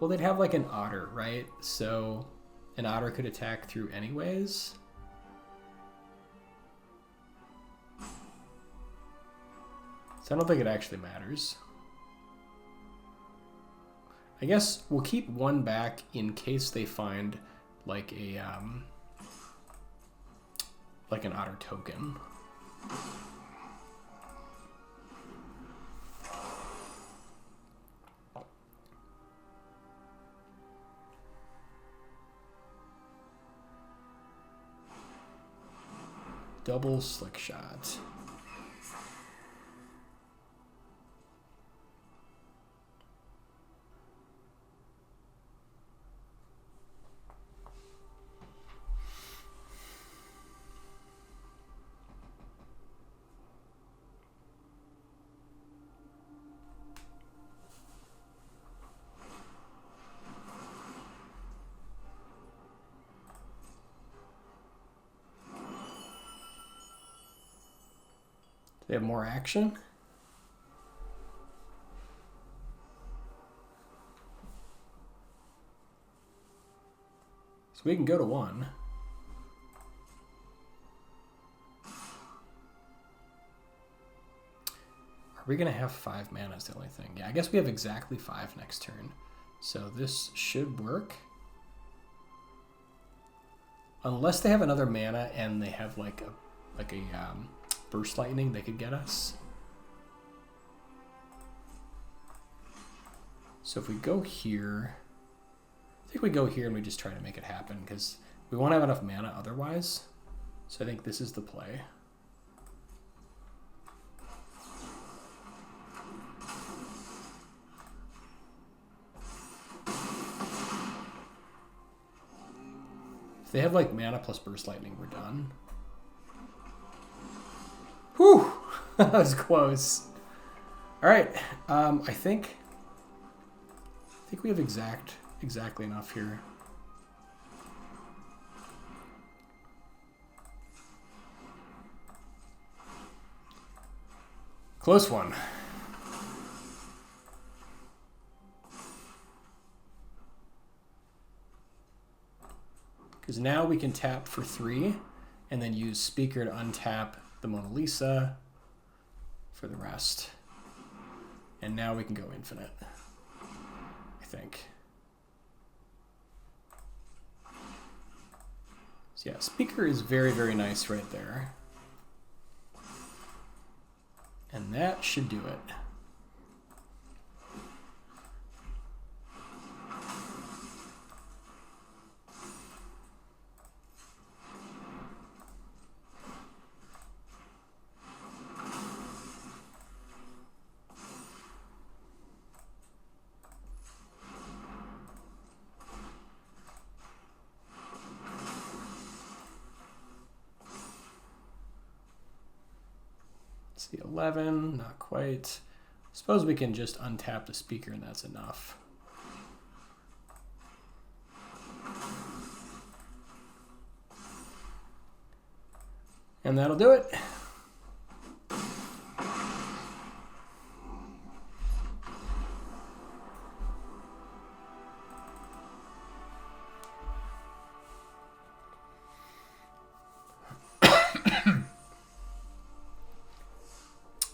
Well, they'd have like an Otter, right? So an Otter could attack through anyways. So I don't think it actually matters. I guess we'll keep 1 back in case they find like a like an Otter token. Double Slick Shot. They have more action. So we can go to 1. Are we going to have 5 mana is the only thing. Yeah, I guess we have exactly 5 next turn. So this should work. Unless they have another mana and they have like a burst lightning they could get us. So if we go here, I think we go here and we just try to make it happen because we won't have enough mana otherwise. So I think this is the play. If they have like mana plus burst lightning, we're done. Whew! That was close. All right, I think we have exactly enough here. Close one. Because now we can tap for 3 and then use Speaker to untap the Mona Lisa for the rest. And now we can go infinite, I think. So yeah, Speaker is very, very nice right there. And that should do it. See, 11, not quite. Suppose we can just untap the Speaker and that's enough. And that'll do it.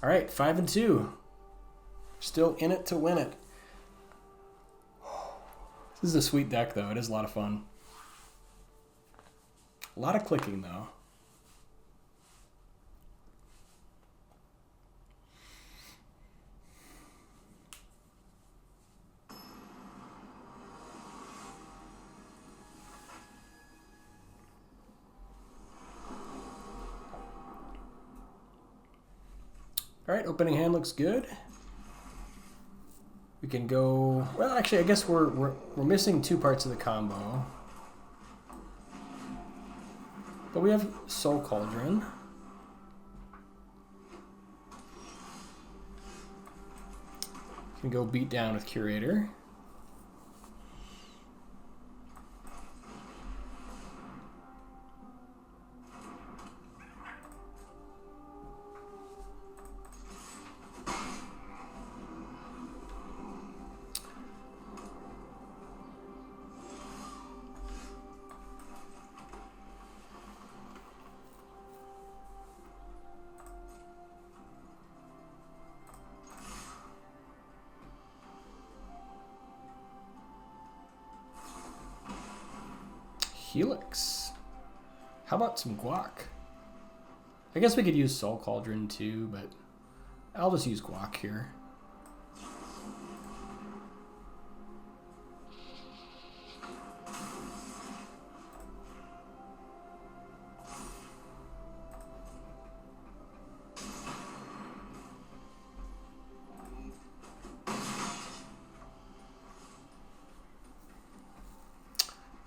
All right, 5 and 2. Still in it to win it. This is a sweet deck, though. It is a lot of fun. A lot of clicking, though. All right, opening hand looks good. We can go, well, actually, I guess we're missing 2 parts of the combo. But we have Soul Cauldron. Can go beat down with Curator. Helix. How about some Guac? I guess we could use Soul Cauldron too, but I'll just use Guac here.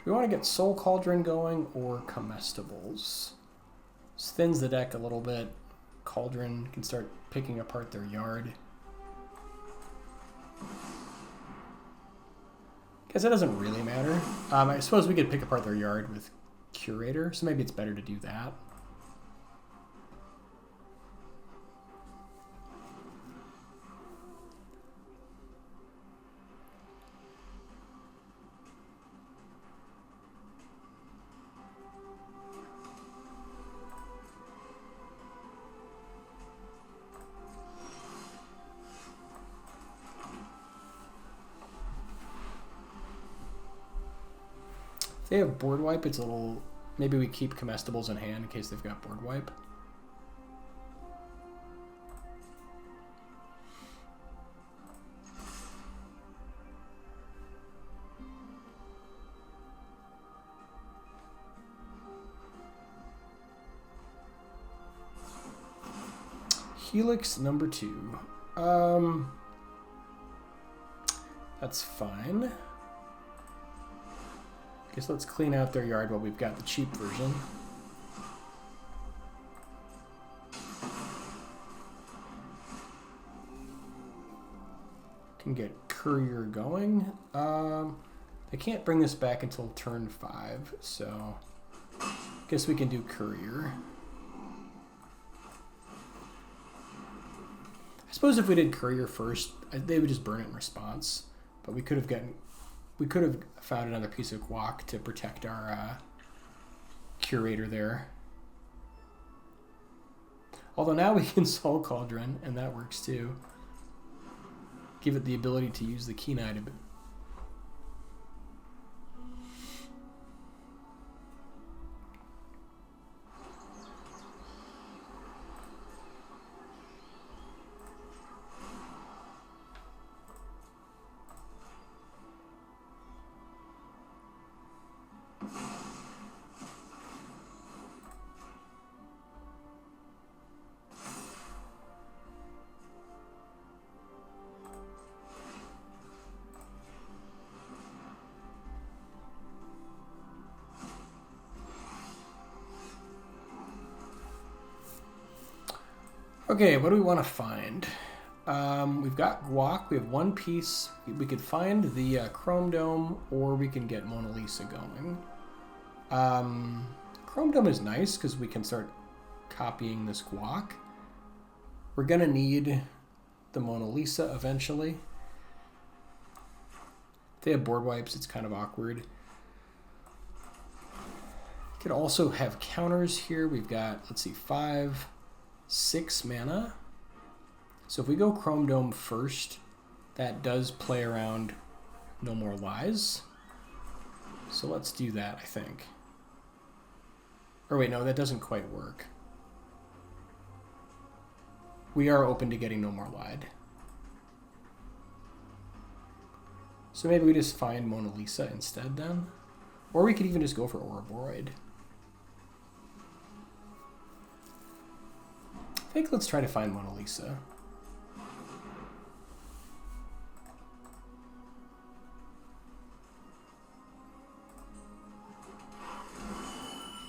We want to get Soul Cauldron going or Comestibles. This thins the deck a little bit. Cauldron can start picking apart their yard. Guess it doesn't really matter. I suppose we could pick apart their yard with Curator, so maybe it's better to do that. If they have board wipe, it's a little... Maybe we keep comestibles in hand in case they've got board wipe. Helix number 2. That's fine. Guess let's clean out their yard while we've got the cheap version. Can get Courier going. They can't bring this back until turn 5, so guess we can do Courier. I suppose if we did Courier first, they would just burn it in response. But we could have found another piece of guac to protect our curator there. Although now we can Soul Cauldron, and that works too. Give it the ability to use the Keen-Eyed. Okay, what do we want to find? We've got guac. We have one piece. We could find the Chrome Dome, or we can get Mona Lisa going. Chrome Dome is nice because we can start copying this guac. We're going to need the Mona Lisa eventually. If they have board wipes, it's kind of awkward. Could also have counters here. We've got, let's see, 5, 6 mana. So if we go Chrome Dome first, that does play around No More Lies. So let's do that, I think. Or wait, no, that doesn't quite work. We are open to getting No More Lied. So maybe we just find Mona Lisa instead then. Or we could even just go for Ouroboros. I think let's try to find Mona Lisa.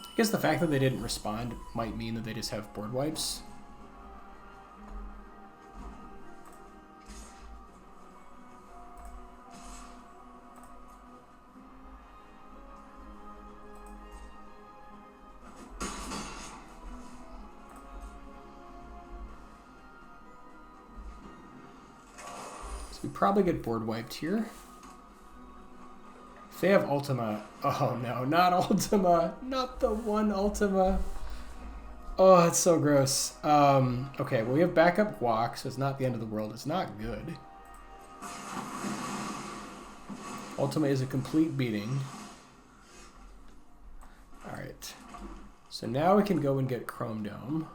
I guess the fact that they didn't respond might mean that they just have board wipes. So we probably get board wiped here. If they have Ultima, oh no, not Ultima, not the one Ultima. Oh, it's so gross. Okay, well we have backup guac, so it's not the end of the world. It's not good. Ultima is a complete beating. All right, so now we can go and get Chrome Dome.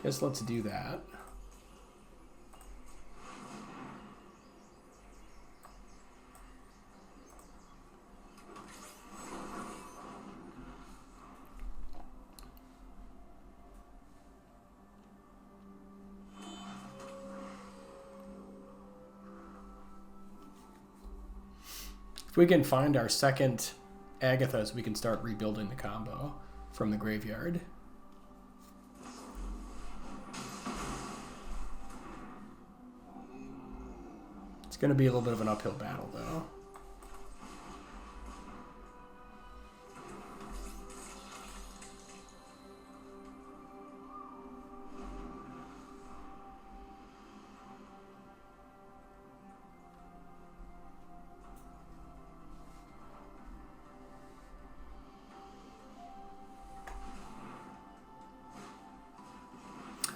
Guess let's do that. If we can find our second Agathas, we can start rebuilding the combo from the graveyard. It's going to be a little bit of an uphill battle, though.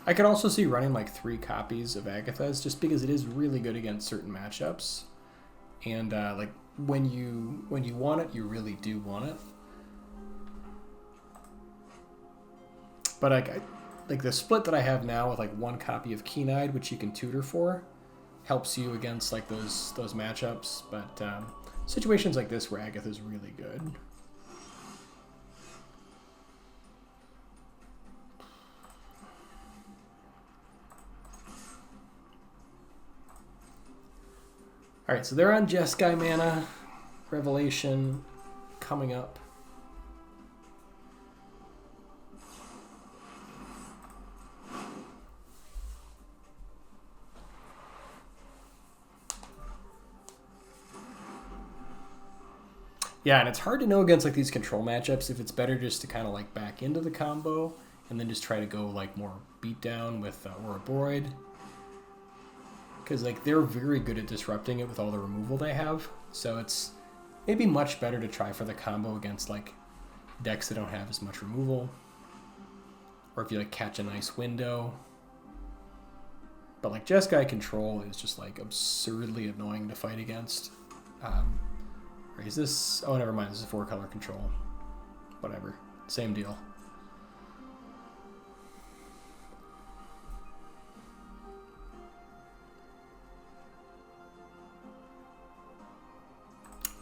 I could also see running like 3 copies of Agathas just because it is really good against certain matchups. and like when you want it, you really do want it. But like the split that I have now with like 1 copy of Keen-Eyed, which you can tutor for, helps you against like those matchups. But situations like this where Agatha is really good. All right, so they're on Jeskai mana, Revelation coming up. Yeah, and it's hard to know against like these control matchups if it's better just to kind of like back into the combo and then just try to go like more beatdown with Ouroboros. Because like they're very good at disrupting it with all the removal they have. So it's maybe much better to try for the combo against like decks that don't have as much removal. Or if you like catch a nice window. But like Jeskai control is just like absurdly annoying to fight against. Or is this... Oh, never mind. This is 4-color control. Whatever. Same deal.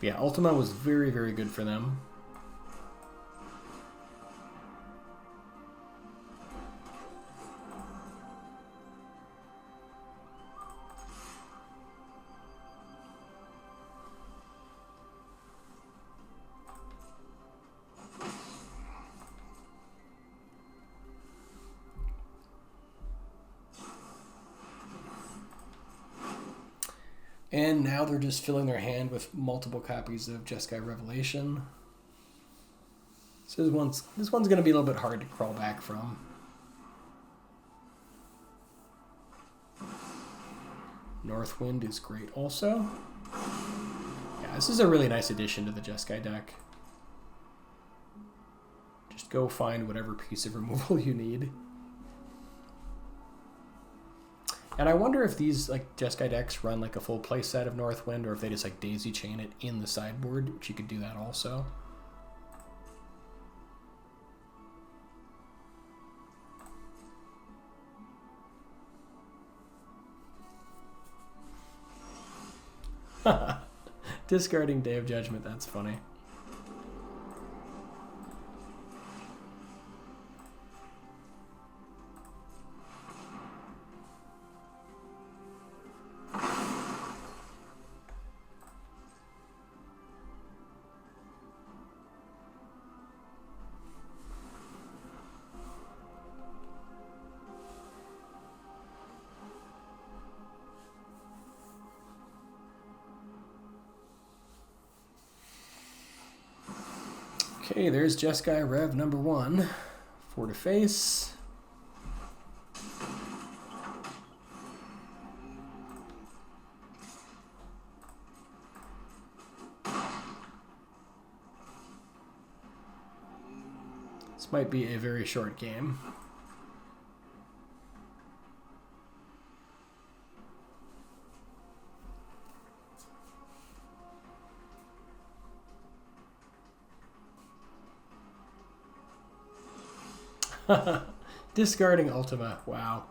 Yeah, Ultima was very, very good for them. And now they're just filling their hand with multiple copies of Jeskai Revelation. So this one's going to be a little bit hard to crawl back from. Northwind is great also. Yeah, this is a really nice addition to the Jeskai deck. Just go find whatever piece of removal you need. And I wonder if these like Jeskai decks run like a full play set of Northwind, or if they just like daisy chain it in the sideboard, which you could do that also. Discarding Day of Judgment, that's funny. Okay, there's Jeskai Rev number 1. 4 to face. This might be a very short game. Discarding Ultima. Wow.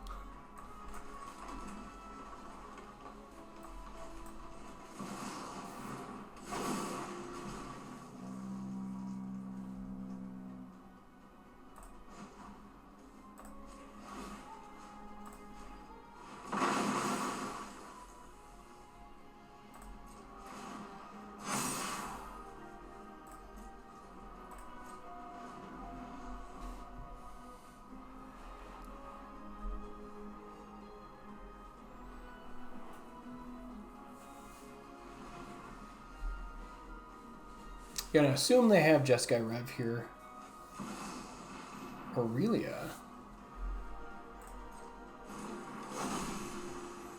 Gonna assume they have Jeskai Rev here. Aurelia.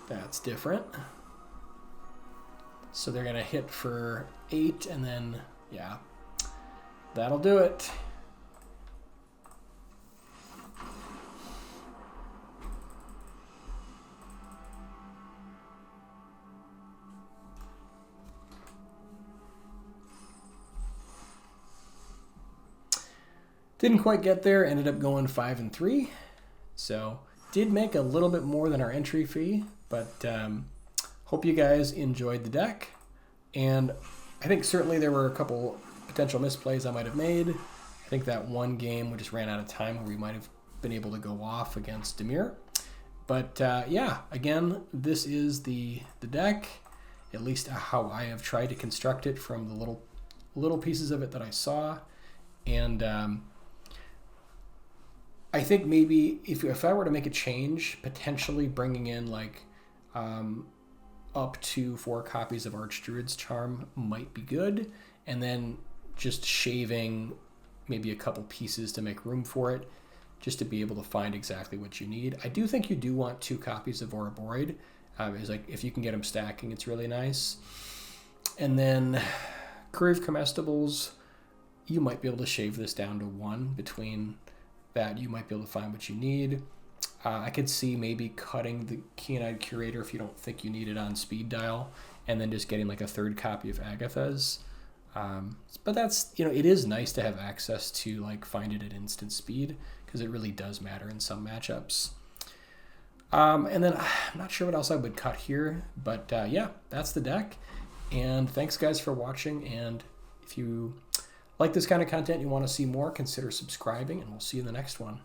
That's different. So they're gonna hit for 8 and then, yeah, that'll do it. Didn't quite get there, ended up going 5 and 3. So did make a little bit more than our entry fee, but hope you guys enjoyed the deck. And I think certainly there were a couple potential misplays I might have made. I think that one game we just ran out of time where we might have been able to go off against Dimir. But yeah, again, this is the deck, at least how I have tried to construct it from the little pieces of it that I saw. And I think maybe if I were to make a change, potentially bringing in like up to 4 copies of Archdruid's Charm might be good, and then just shaving maybe a couple pieces to make room for it, just to be able to find exactly what you need. I do think you do want 2 copies of Ouroboros. It's like if you can get them stacking, it's really nice. And then Courier of Comestibles, you might be able to shave this down to 1. Between that, you might be able to find what you need. I could see maybe cutting the Keen-Eyed Curator if you don't think you need it on speed dial, and then just getting like a 3rd copy of Agatha's. But that's, it is nice to have access to like find it at instant speed, because it really does matter in some matchups. And then I'm not sure what else I would cut here, but yeah, that's the deck. And thanks guys for watching. And if you like this kind of content, you want to see more, consider subscribing, and we'll see you in the next one.